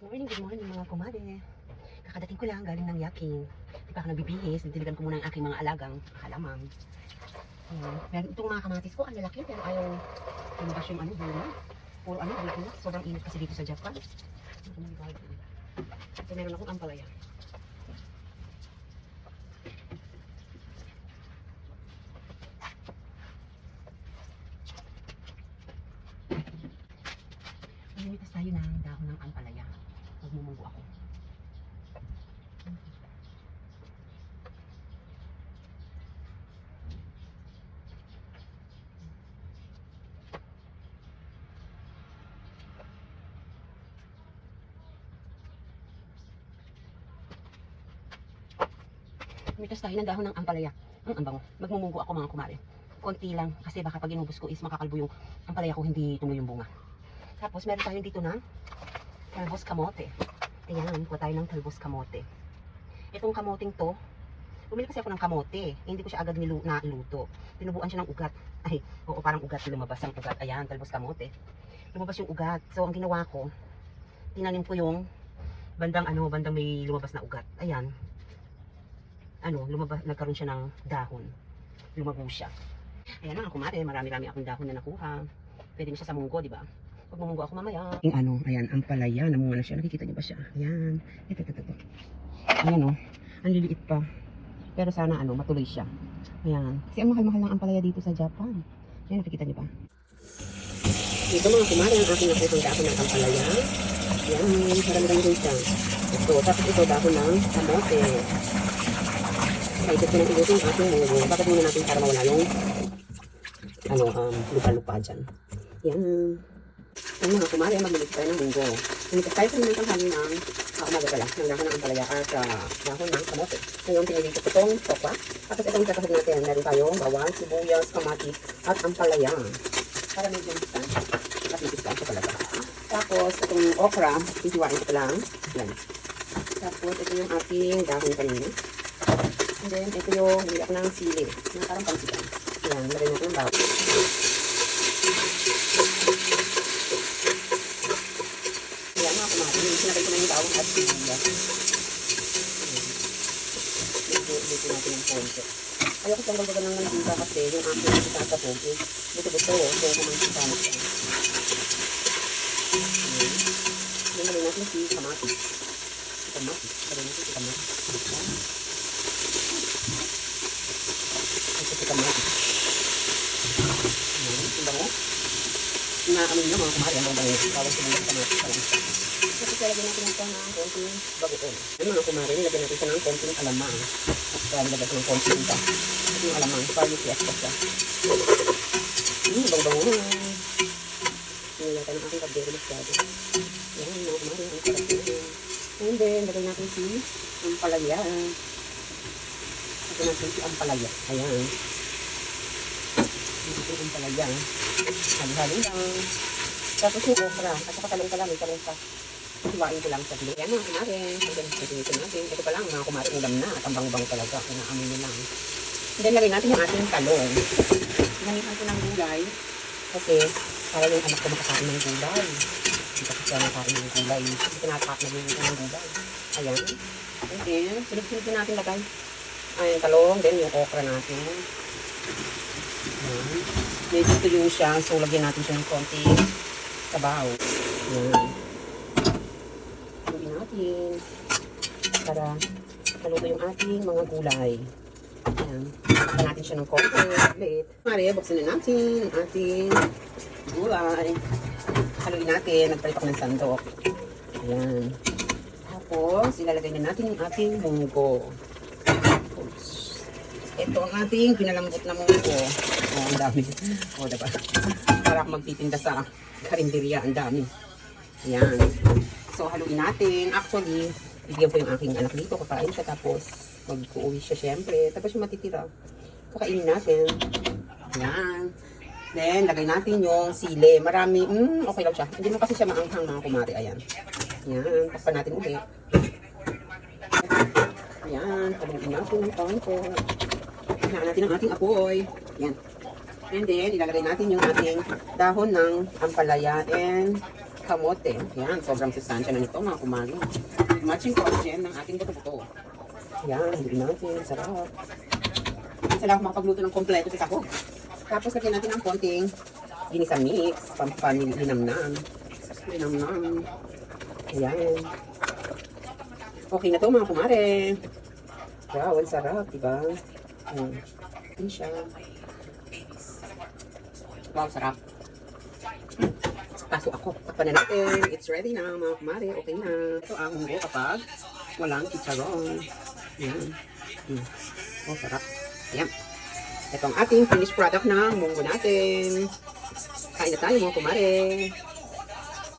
Good morning mga kumare. Kakadating ko lang galing ng yakin. Di pa ako nabibihis, didiligan ko muna ang aking mga alagang halamang. Meron itong mga kamatis ko, ang lalaki pero ayaw lumabas yung ano, bunga. Puro ano, bulak. Sobrang init kasi dito sa Japan. So meron akong ampalaya. Mamimitas tayo ng dahon ng ampalaya. Magmumunggo ako. Mitas tayo ng dahon ng ampalaya. Ang bango. Magmumunggo ako mga kumare. Konti lang kasi baka pag inubos ko is makakalbo yung ampalaya ko, hindi tumuloy yung bunga. Tapos meron tayo dito na talbos kamote. Ayan, kuha tayo ng talbos kamote. Itong kamoting to, bumili kasi ako ng kamote. Hindi ko siya agad nailuto. Tinubuan siya ng ugat. Ay, oo, parang ugat, lumabas ang ugat. Ayan, talbos kamote. Lumabas yung ugat. So, ang ginawa ko, tinanim ko yung bandang may lumabas na ugat. Ayan. Lumabas, nagkaroon siya ng dahon. Lumago siya. Ayan mga kumare, marami-rami akong dahon na nakuha. Pwede na siya sa munggo, di ba? Pag mamunggo ako mamaya. Ayan, ang palaya, namunga na siya. Nakikita niyo ba siya? Ayan. Ito. Ayan ang liliit pa. Pero sana matuloy siya. Ayan. Kasi ang mahal-mahal ng ampalaya dito sa Japan. Ayan, nakikita niyo ba? Ito mga kumare, ang aking nakukang dahon ng ampalaya. Ayan, marami-rami rin siya. Ito, tapos ito dahon ng kamote. Ikot ko ng iluto yung ating munggo. Bakit muna natin para mawala yung lupa-lupa dyan. Yan. Ang mga kumari, magluluto tayo ng munggo. Namitas tayo sa ng tanghali ng umaga pala. Ng dahon ng ampalaya at dahon ng kamote. Ngayon, pinilito ko itong sokwa. Tapos itong kakahig natin. Meron tayong bawang, sibuyas, kamatis, at ampalaya. Para medyo distansya. At distansya talaga. Tapos, itong okra, titiwain ko lang. Yan. Tapos, ito yung ating dahon kanina. And then, ito yung nilak ng sili. Yung parang pansitan. Ayan, lagay natin yung bawang. Ayan mga kumari. Sinagay ko na yung bawang at sibuyas. Dito natin yung konti. Ayoko siyang gagawin ng mantika kasi yung aking itasapog is buto-buto. So, kumantika na siya. Ayan, lagay natin si kamatis. Lagay natin si kamatis. Naamin nyo mga kumari, ang bango. Bawang sibuyas kamatis pa lang siya. Tapos lalagyan natin ito ng konting bagoong. Yan mga kumari, nilagyan natin ito ng konting alamang. At nilagyan ito ng konting iba. At yung alamang, para yung fiesta siya. Bango-bango. Nilagyan ng aking kabdero masyado. Yan mga kumari, ang sarap nito. And then, lagyan natin si ampalaya. Lagyan natin si ampalaya. Ayan. Dito yung ampalaya. Halo-halo lang. Tapos yung okra. At saka talong ka lang. May talong ka. Hiwain ko lang sa blue. Yan mga kumari. Pagdamitin natin. Ito pa lang mga kumari. Ulam na. At ang bango-bango talaga. Inaamin nyo lang. And then lagay natin yung ating talong. Ganitan ko ng gulay. Kasi para yung anak ko makakain ng gulay. Hindi kasi siya nakain ng gulay. Kasi nagluluto ng gulay. Ayan. And then sunod-sunod din natin lagay. Ayan talong. Then yung okra natin. Ayan. Medyo tuyo siya. So, lagyan natin siya ng konti sabaw. Ayan. Lagyan natin para maluto yung ating mga gulay. Ayan. Saka natin siya ng konti. Ulit. Mari, buksan na natin ang ating gulay. Haluin natin. Nagpalit ako ng sandok. Ayan. Tapos, ilalagay na natin yung ating munggo. Ito ang ating pinalambot na munggo. Oh, ang dami. Oh, diba? Para ako magtitinda sa karinderya. Ang dami. Ayan. So, haluin natin. Actually, bibigyan ko yung aking anak dito. Kakain siya. Tapos, mag-uuwi siya syempre. Tapos yung matitira. Kakainin natin. Ayan. Then, lagay natin yung sili. Marami. Okay lang siya. Hindi mo kasi siya maanghang mga kumari. Ayan. Ayan. Takpan natin ulit. Ayan. Haluin natin ng konti. Hinaan natin ang ating apoy. Ayan. And then, ilalagay natin yung ating dahon ng ampalaya and kamote. Yan, sobrang sustansya na nito mga kumari. Matching collagen ng ating buto-buto. Yan, hindi natin. Sarap. Sila ako makapagluto ng kompleto sa sahog. Tapos lagyan natin ng konting ginisang mix. Pampalinamnam. Linamnam. Ayan. Okay na to mga kumare. Wow, ang sarap, diba? Ayan. Ayan siya. Wow, sarap. Pasok ako. Takpan na natin. It's ready na mga kumare. Okay na. Ito ang munggo kapag walang chicharon. Ayan. Oh, sarap. Ayan. Ito ang ating finished product ng munggo natin. Kain na tayo mga kumare.